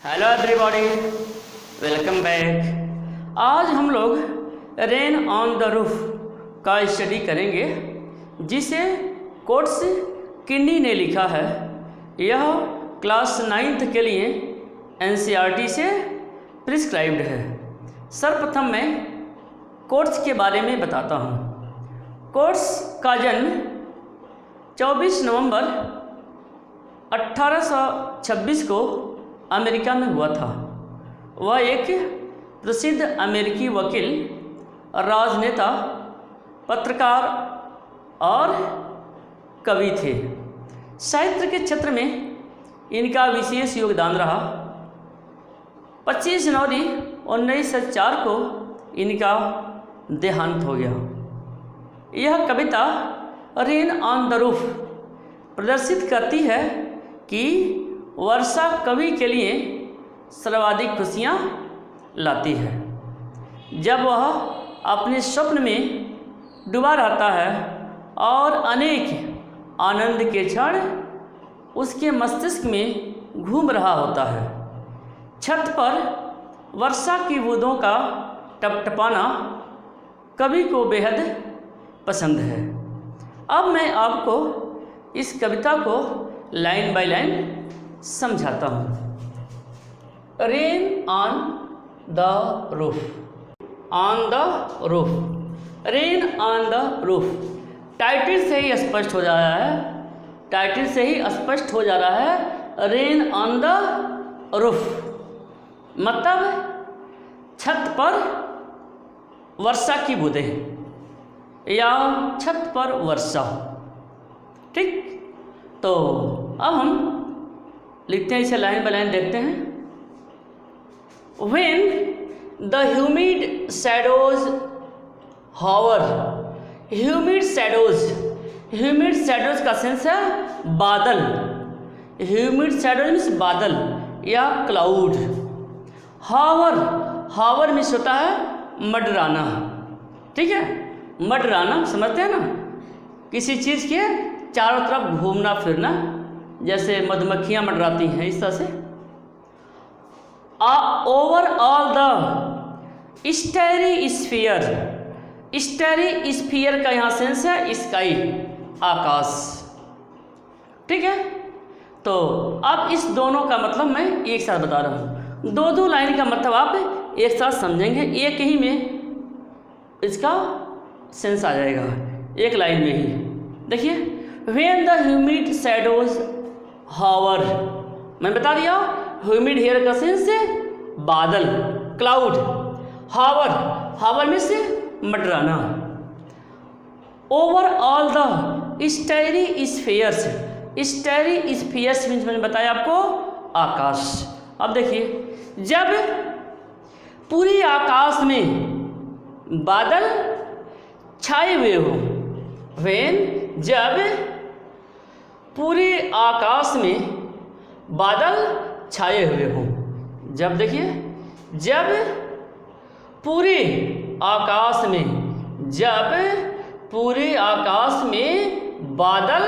Hello everybody, welcome back. आज हम लोग रेन ऑन द रूफ का स्टडी करेंगे, जिसे कोट्स किन्नी ने लिखा है। यह क्लास 9th के लिए एनसीईआरटी से प्रिस्क्राइब्ड है। सर्वप्रथम मैं कोट्स के बारे में बताता हूँ। कोट्स का जन्म 24 नवंबर 1826 को अमेरिका में हुआ था। वह एक प्रसिद्ध अमेरिकी वकील, राजनेता, पत्रकार और कवि थे। साहित्य के क्षेत्र में इनका विशेष योगदान रहा। 25 जनवरी 1904 को इनका देहांत हो गया। यह कविता रेन ऑन द रूफ प्रदर्शित करती है कि वर्षा कवि के लिए सर्वाधिक खुशियाँ लाती है। जब वह अपने स्वप्न में डूबा रहता है और अनेक आनंद के क्षण उसके मस्तिष्क में घूम रहा होता है। छत पर वर्षा की बूंदों का टपटपाना कवि को बेहद पसंद है। अब मैं आपको इस कविता को लाइन बाय लाइन समझाता हूँ। Rain on the roof, on the roof, rain on the roof. Title से ही स्पष्ट हो जा रहा है, टाइटल से ही स्पष्ट हो जा रहा है। रेन ऑन द रूफ मतलब छत पर वर्षा की बूंदें या छत पर वर्षा। ठीक, तो अब हम लिखते हैं, इसे लाइन बाय लाइन देखते हैं। When the humid shadows hover, humid shadows का सेंस है बादल। humid shadows मीन्स बादल या क्लाउड। hover मीन्स होता है मंडराना। ठीक है, मंडराना समझते हैं ना, किसी चीज़ के चारों तरफ घूमना फिरना, जैसे मधुमक्खियाँ मंडराती हैं, इस तरह से। Over all the स्टेरी sphere, स्टेरी sphere का यहाँ सेंस है स्काई, आकाश। ठीक है, तो अब इस दोनों का मतलब मैं एक साथ बता रहा हूँ। दो लाइन का मतलब आप एक साथ समझेंगे, एक ही में इसका सेंस आ जाएगा, एक लाइन में ही। देखिए, व्हेन द ह्यूमिड शैडोज हावर, मैं बता दिया ह्यूमिड हेयर का सेंस है बादल, क्लाउड। हावर में से मंडराना। Over all the starry spheres, starry spheres means मैंने बताया आपको आकाश। अब देखिए, जब पूरी आकाश में बादल छाए हुए हो, व्हेन जब पूरे आकाश में बादल छाए हुए हों। जब देखिए, जब पूरे आकाश में, जब पूरे आकाश में बादल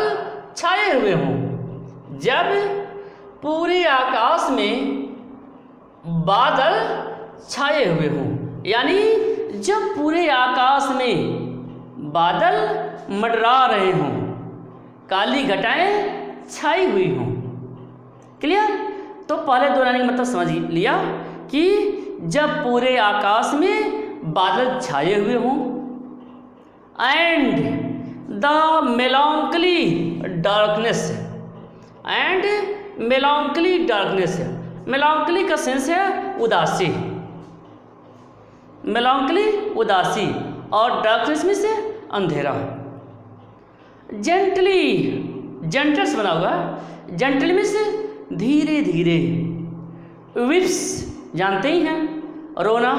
छाए हुए हों, जब पूरे आकाश में बादल छाए हुए हों, यानी जब पूरे आकाश में बादल मंडरा रहे हों, काली घटाएं छाई हुई हों। क्लियर? तो पहले दो लाइन का मतलब समझ लिया कि जब पूरे आकाश में बादल छाए हुए हों, and the melancholy darkness, and melancholy darkness, melancholy का सेंस है उदासी, मेलांकली उदासी, और डार्कनेस में से अंधेरा। जेंटल से बना हुआ, जेंटल में से धीरे धीरे। विप्स जानते ही हैं, रोना,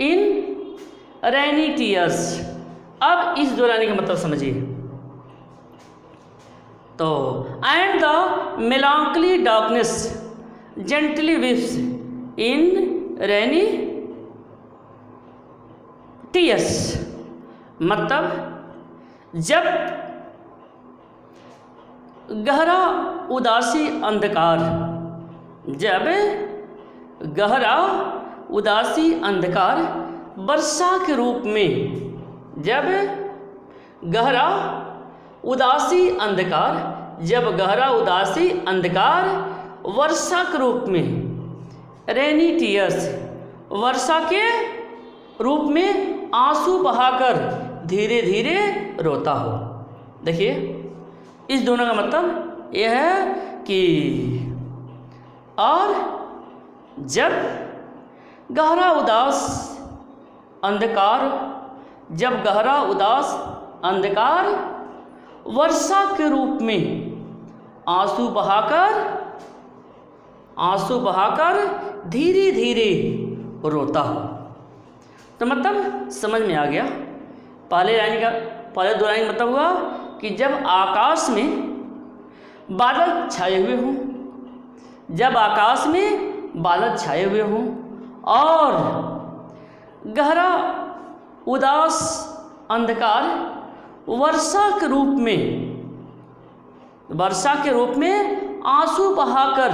इन रेनी टीयर्स। अब इस दो लाइन का मतलब समझिए। तो and the melancholy darkness gently weeps in rainy tears, मतलब जब गहरा उदासी अंधकार, जब गहरा उदासी अंधकार वर्षा के रूप में, जब गहरा उदासी अंधकार, जब गहरा उदासी अंधकार वर्षा के रूप में, रेनी टीयर्स, वर्षा के रूप में आंसू बहाकर धीरे धीरे रोता हो। देखिए इस दोनों का मतलब यह है कि और जब गहरा उदास अंधकार, जब गहरा उदास अंधकार वर्षा के रूप में आंसू बहाकर धीरे धीरे रोता हो। तो मतलब समझ में आ गया। पहले दो लाइन का मतलब हुआ कि जब आकाश में बादल छाए हुए हों, जब आकाश में बादल छाए हुए हों और गहरा उदास अंधकार वर्षा के रूप में आंसू बहाकर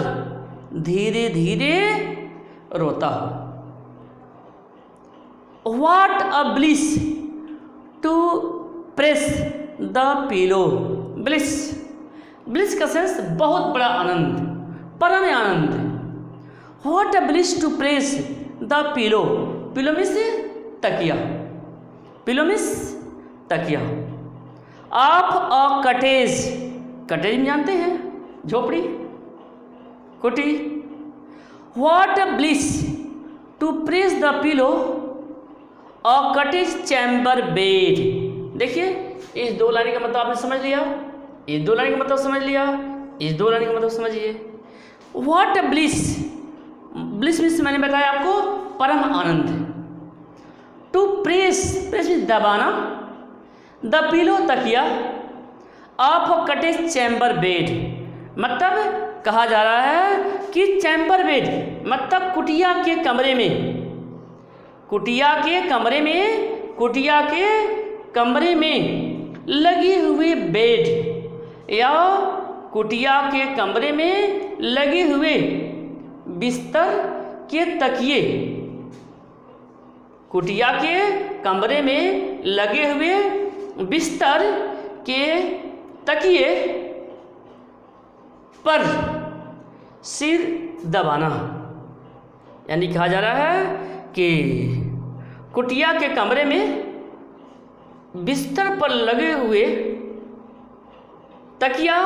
धीरे धीरे रोता हो। What a bliss to press the pillow. Bliss का सेंस बहुत बड़ा आनंद, परम आनंद। What a bliss to press the pillow. Pillow means तकिया, pillow मीन्स तकिया। Of a cottage, कटेज जानते हैं, झोपड़ी, कुटी। What a bliss to press the pillow a cottage chamber bed। देखिए इस दो लाइन का मतलब आपने समझ लिया, इस दो लाइन का मतलब समझ लिया, इस दो लाइन का मतलब समझिए। व्हाट ब्लिस, ब्लिस मीन्स मैंने बताया आपको परम आनंद। टू प्रेस, प्रेस मीन्स दबाना, द पिलो तकिया, ऑफ कटेज चैम्बर बेड, मतलब कहा जा रहा है कि चैम्बर बेड मतलब कुटिया के कमरे में, कुटिया के कमरे में लगे हुए बेड या कुटिया के कमरे में लगे हुए बिस्तर के तकिए, कुटिया के कमरे में लगे हुए बिस्तर के तकिए पर सिर दबाना। यानी कहा जा रहा है कि कुटिया के कमरे में बिस्तर पर लगे हुए तकिया,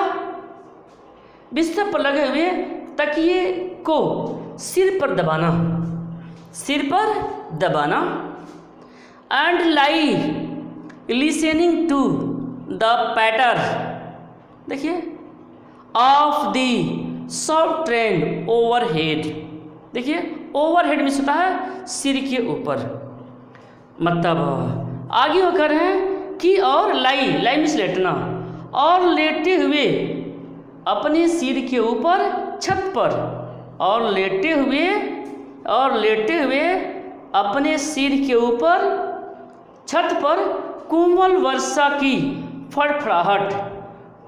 बिस्तर पर लगे हुए तकिए को सिर पर दबाना, सिर पर दबाना। And lie listening to the patter, देखिए, of the soft rain overhead. देखिए ओवरहेड में होता है सिर के ऊपर, मतलब आगे होकर है कि और लाई, लाई में लेटना, और लेटे हुए अपने सिर के ऊपर छत पर, और लेटे हुए अपने सिर के ऊपर छत पर कोमल वर्षा की फड़फड़ाहट,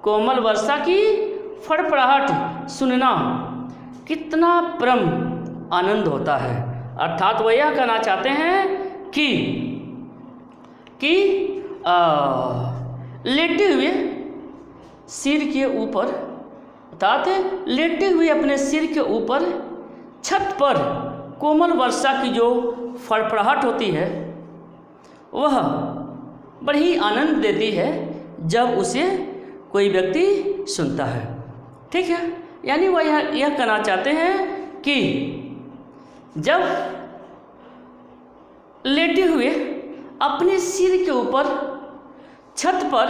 कोमल वर्षा की फड़फड़ाहट सुनना कितना परम आनंद होता है। अर्थात वह यह कहना चाहते हैं कि लेटे हुए सिर के ऊपर, अर्थात लेटे हुए अपने सिर के ऊपर छत पर कोमल वर्षा की जो फड़फड़ाहट होती है वह बड़ी आनंद देती है जब उसे कोई व्यक्ति सुनता है। ठीक है, यानी वह यह कहना चाहते हैं कि जब लेटे हुए अपने सिर के ऊपर छत पर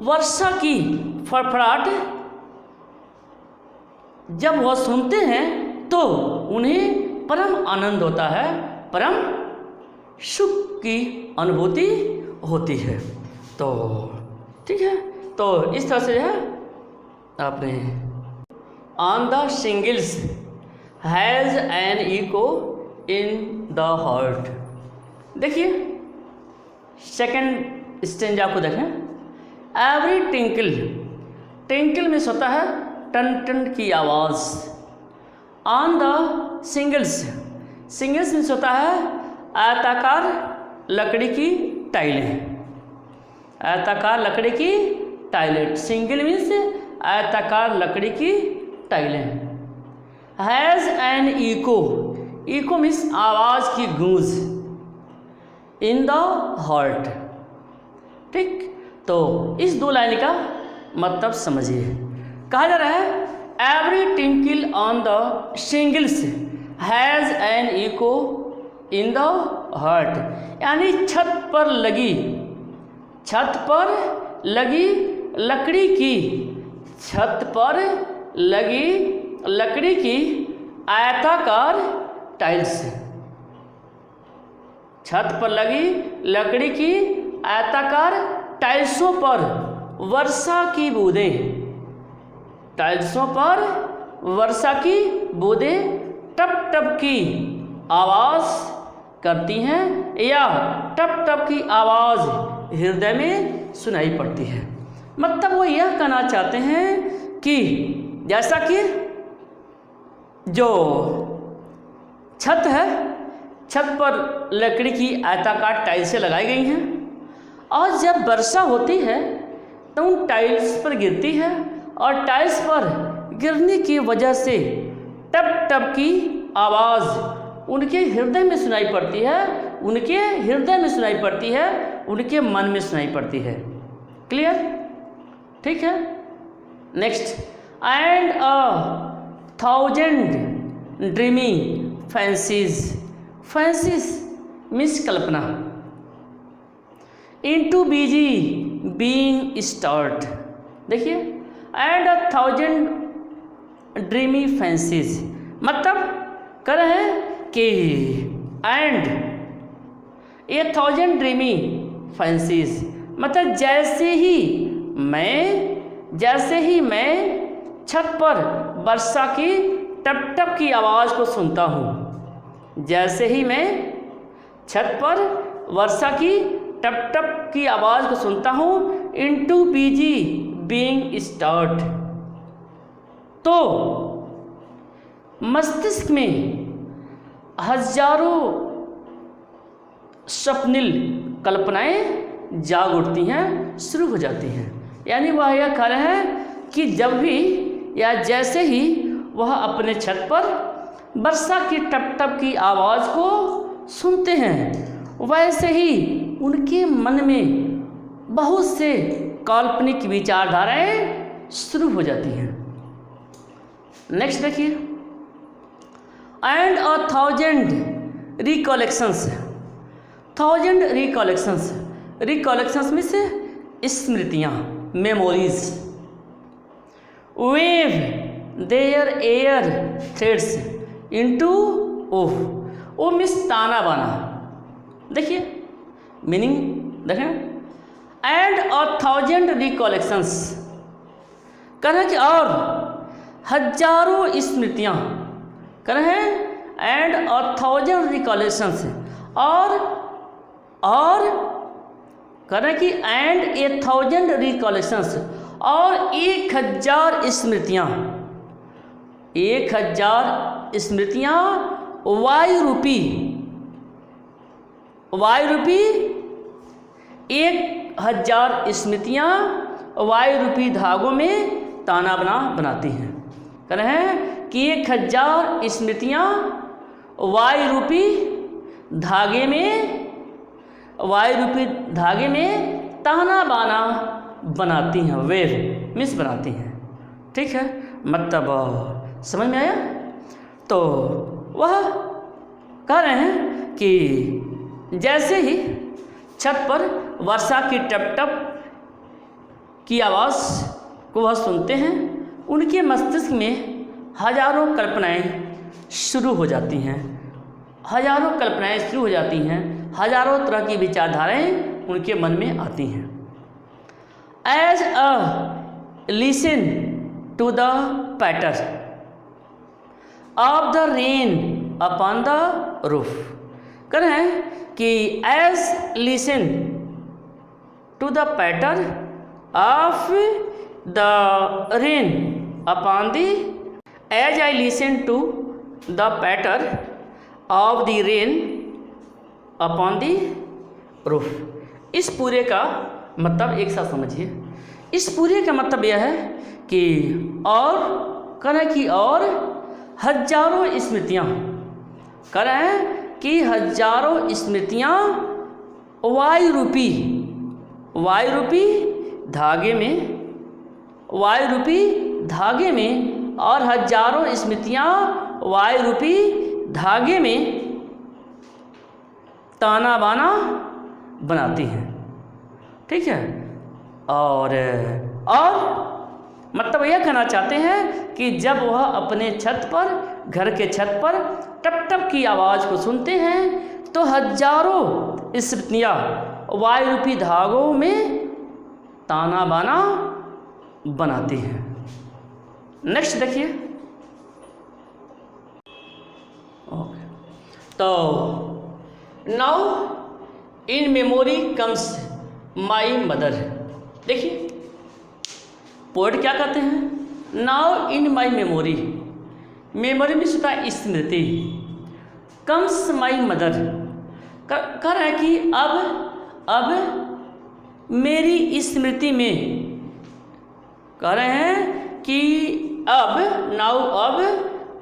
वर्षा की फड़फड़ाहट जब वह सुनते हैं तो उन्हें परम आनंद होता है, परम सुख की अनुभूति होती है। तो ठीक है, तो इस तरह से जो है आपने on the shingles has an echo in the heart. देखिए सेकंड स्टेंजा को देखें। एवरी टिंकल, टिंकल में होता है टन टन की आवाज़, on the shingles. Singles means होता है आयताकार लकड़ी की टाइलें, आयताकार लकड़ी की टाइलें। सिंगल मीन्स आयताकार लकड़ी की टाइलें। Has an echo, echo means आवाज़ की गूंज, इन द हार्ट। ठीक, तो इस दो लाइन का मतलब समझिए। कहा जा रहा है every tinkle on the shingles has an echo in the heart, यानी छत पर लगी लकड़ी की, छत पर लगी लकड़ी की आयताकार टाइल्स, छत पर लगी लकड़ी की आयताकार टाइल्सों पर वर्षा की बूंदें, टाइल्सों पर वर्षा की बूंदें टप टप की आवाज़ करती हैं या टप टप की आवाज़ हृदय में सुनाई पड़ती है। मतलब वो यह कहना चाहते हैं कि जैसा कि जो छत है, छत पर लकड़ी की आयताकार टाइल्सें लगाई गई हैं और जब वर्षा होती है तो उन टाइल्स पर गिरती है और टाइल्स पर गिरने की वजह से टप टप की आवाज़ उनके हृदय में सुनाई पड़ती है, उनके हृदय में सुनाई पड़ती है, उनके मन में सुनाई पड़ती है। क्लियर? ठीक है। Next, and a 1000 dreamy fancies, fancies means कल्पना, इनटू बीजी बीइंग स्टार्ट। देखिए, एंड अ 1000 ड्रीमी फैंसीज मतलब कह रहे हैं कि एंड ए 1000 ड्रीमी फैंसीज मतलब जैसे ही मैं छत पर वर्षा की टप टप की आवाज़ को सुनता हूँ, जैसे ही मैं छत पर वर्षा की टप टप की आवाज़ को सुनता हूँ, इनटू बीजी बीइंग स्टार्ट, तो मस्तिष्क में हजारों स्वप्निल कल्पनाएं जाग उठती हैं, शुरू हो जाती हैं। यानी वह यह कह रहे हैं कि जब भी या जैसे ही वह अपने छत पर वर्षा की टप टप की आवाज़ को सुनते हैं, वैसे ही उनके मन में बहुत से काल्पनिक विचारधाराएं शुरू हो जाती हैं। नेक्स्ट देखिए, एंड अ 1000 रिकॉलेक्शंस, 1000 रिकॉलेक्शंस, रिकॉलेक्शंस में से स्मृतियाँ, memories, weave their air threads into woof, woof means ताना बाना। देखिए मीनिंग देखें, एंड अ 1000 रिकॉलेक्शंस कह रहे हैं कि और हजारों स्मृतियाँ, कह रहे हैं एंड अ 1000 रिकॉलेक्शंस और कह रहे हैं कि एंड ए 1000 रिकॉलेक्शंस और 1000 स्मृतियाँ, 1000 स्मृतियाँ वायु रूपी 1000 स्मृतियाँ वायु रूपी धागों में ताना बनाती हैं। कह रहे हैं कि 1000 स्मृतियाँ वायु रूपी धागे में ताना बाना बनाती हैं, वेव मिस बनाती हैं। ठीक है, मतलब समझ में आया? तो वह कह रहे हैं कि जैसे ही छत पर वर्षा की टप टप की आवाज़ को वह सुनते हैं, उनके मस्तिष्क में हजारों कल्पनाएं शुरू हो जाती हैं, हजारों तरह की विचारधाराएं उनके मन में आती हैं। As a listen to the patter of the rain upon the roof, कह रहे हैं कि as listen to the patter of the rain upon the, as I listen to the patter of the rain upon the roof. इस पूरे का मतलब एक साथ समझिए। इस पूरे का मतलब यह है कि और करें कि और हजारों स्मृतियाँ करें कि हजारों स्मृतियाँ वायु रूपी धागे में और हजारों स्मृतियाँ वायु रूपी धागे में ताना बाना बनाती हैं। ठीक है। और मतलब यह कहना चाहते हैं कि जब वह अपने छत पर, घर के छत पर टप टप की आवाज़ को सुनते हैं तो हजारों स्मृतियाँ वायु रूपी धागों में ताना बाना बनाती हैं। नेक्स्ट देखिए। ओके, तो now in memory comes my mother. देखिए पोएट क्या कहते हैं, now in my memory, memory में होता है स्मृति, कम्स माई मदर, कह रहा है कि अब मेरी स्मृति में, कह रहे हैं कि अब नाउ अब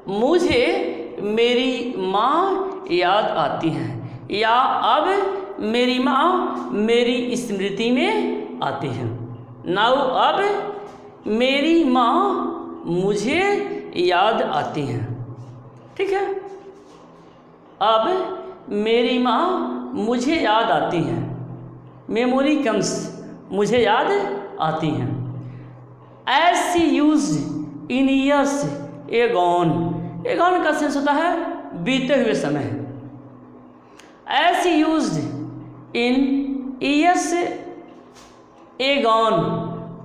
मुझे मेरी माँ याद आती हैं, या अब मेरी माँ मेरी स्मृति में आती हैं। नाउ अब मेरी माँ मुझे याद आती हैं। ठीक है। अब मेरी माँ मुझे याद आती हैं, मेमोरी कम्स, मुझे याद आती हैं। As she used in years agone, agone का सेंस होता है बीते हुए समय। As she used in years agone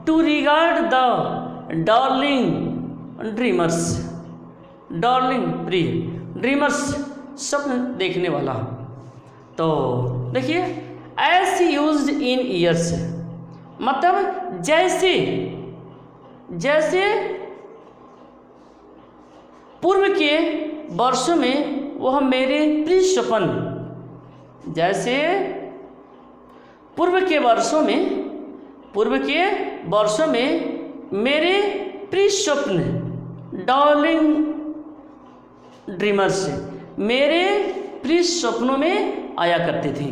to regard the darling dreamers, darling प्रिय, ड्रीमर्स स्वप्न देखने वाला। तो देखिए एज यूज्ड इन ईयर्स मतलब जैसे जैसे पूर्व के वर्षों में वह मेरे प्रिय स्वप्न, जैसे पूर्व के वर्षों में मेरे प्रिय स्वप्न, डार्लिंग ड्रीमर्स, मेरे प्रिय स्वप्नों में आया करते थे।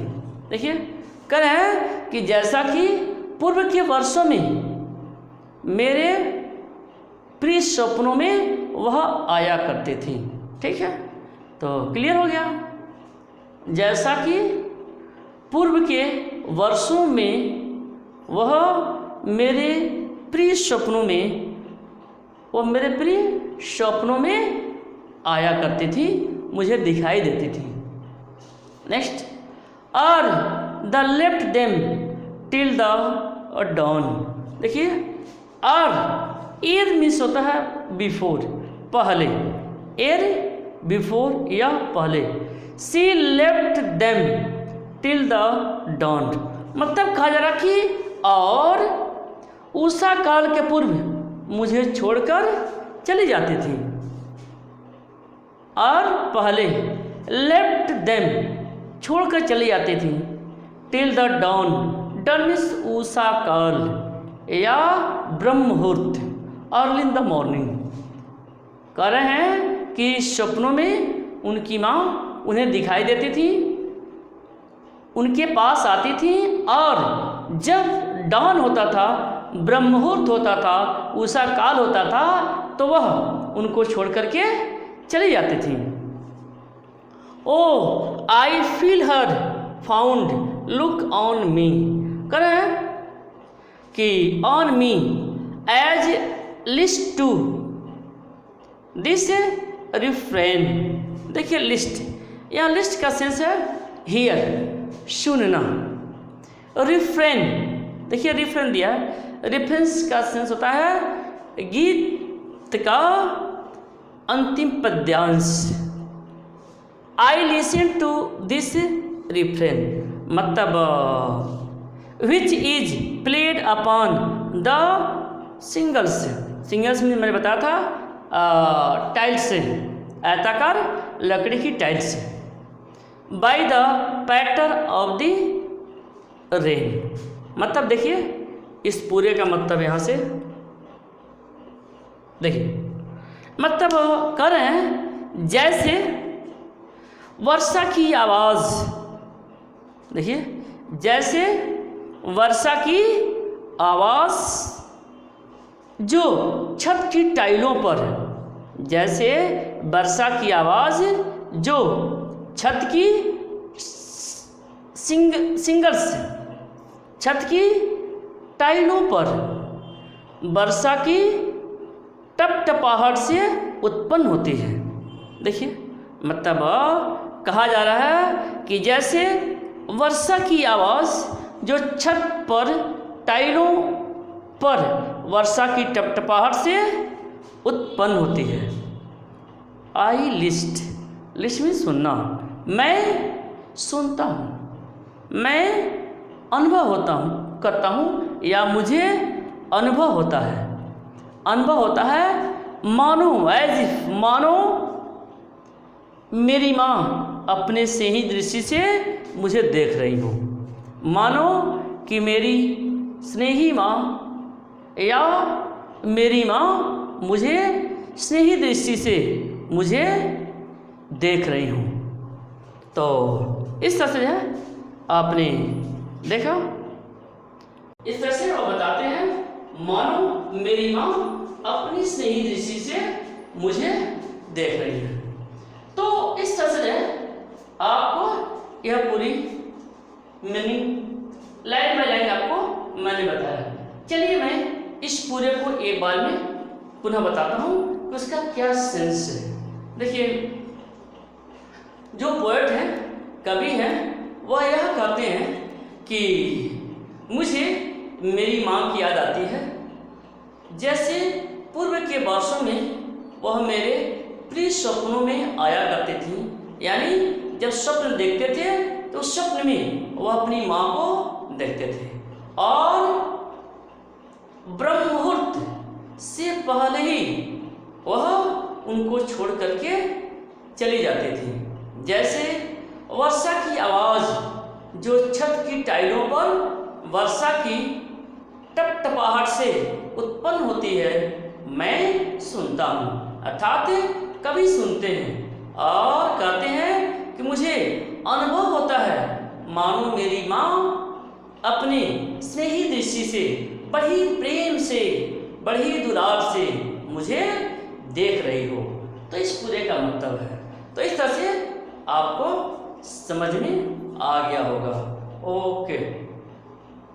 देखिए कह रहे हैं कि जैसा कि पूर्व के वर्षों में मेरे प्रिय स्वप्नों में वह आया करते थे। ठीक है, तो क्लियर हो गया। जैसा कि पूर्व के वर्षों में वह मेरे प्रिय स्वप्नों में, वो मेरे प्रिय स्वप्नों में आया करती थी, मुझे दिखाई देती थी। नेक्स्ट, और the left them till the dawn. देखिए और एर मीन्स होता है बिफोर, पहले, एर बिफोर या पहले। She left them till the dawn मतलब कहा जा रहा कि और उषा काल के पूर्व मुझे छोड़कर चली जाती थी, और पहले लेफ्ट देम छोड़कर चली जाती थी, till the dawn, dawn means उषा काल या ब्रह्म मुहूर्त, अर्ली इन द मॉर्निंग। कह रहे हैं कि स्वप्नों में उनकी माँ उन्हें दिखाई देती थी, उनके पास आती थी, और जब डॉन होता था, ब्रह्म मुहूर्त होता था, उषा काल होता था, तो वह उनको छोड़ करके चली जाती थी। O I feel her fond look on me, कह रहे हैं कि on me as list to this refrain. देखिए लिस्ट, यहाँ लिस्ट का सेंस है हियर, सुनना। रिफ्रेन, देखिए रिफ्रेन दिया है, रेफरेंस का सेंस होता है गीत का अंतिम पद्यांश। I listen to this refrain मतलब which is played upon the shingles, shingles में मैंने बताया था टाइल्स, आयताकार लकड़ी की tiles by the pattern of the rain. मतलब देखिए इस पूरे का मतलब यहाँ से देखिए मतलब कर रहे हैं जैसे वर्षा की आवाज़, देखिए जैसे वर्षा की आवाज़ जो छत की टाइलों पर, जैसे वर्षा की आवाज़ जो छत की सिंगल्स छत की टाइलों पर वर्षा की टपटपाहट से उत्पन्न होती है। देखिए मतलब कहा जा रहा है कि जैसे वर्षा की आवाज़ जो छत पर टाइलों पर वर्षा की टपटपाहट से उत्पन्न होती है। आई लिस्ट में सुनना, मैं सुनता हूँ, मैं अनुभव करता हूँ या मुझे अनुभव होता है मानो मानो मेरी माँ अपने से ही दृष्टि से मुझे देख रही हो, मानो कि मेरी स्नेही माँ या मेरी माँ मुझे स्नेही दृष्टि से मुझे देख रही हूँ। तो इस तरह से है आपने देखा, इस तरह से वो बताते हैं मानो मेरी माँ अपनी स्नेही दृष्टि से मुझे देख रही है। तो इस तरह से आपको यह पूरी मीनिंग लाइन बाय लाइन आपको मैंने बताया। चलिए मैं इस पूरे को एक बार में पुनः बताता हूँ कि उसका क्या सेंस है। देखिए जो पोएट हैं, कवि हैं, वह यह कहते हैं कि मुझे मेरी माँ की याद आती है, जैसे पूर्व के वर्षों में वह मेरे प्रिय सपनों में आया करती थी। यानी जब स्वप्न देखते थे तो स्वप्न में वह अपनी माँ को देखते थे और ब्रह्म मुहूर्त से पहले ही वह उनको छोड़ करके चली जाती थी। जैसे वर्षा की आवाज़ जो छत की टाइलों पर वर्षा की टपटपाहट से उत्पन्न होती है, मैं सुनता हूँ। अर्थात कवि सुनते हैं और कहते हैं कि मुझे अनुभव होता है मानो मेरी माँ अपनी स्नेही दृष्टि से, बड़ी प्रेम से, बड़ी दुलार से मुझे देख रही हो। तो इस पूरे का मतलब है। तो इस तरह से आपको समझ में आ गया होगा। ओके।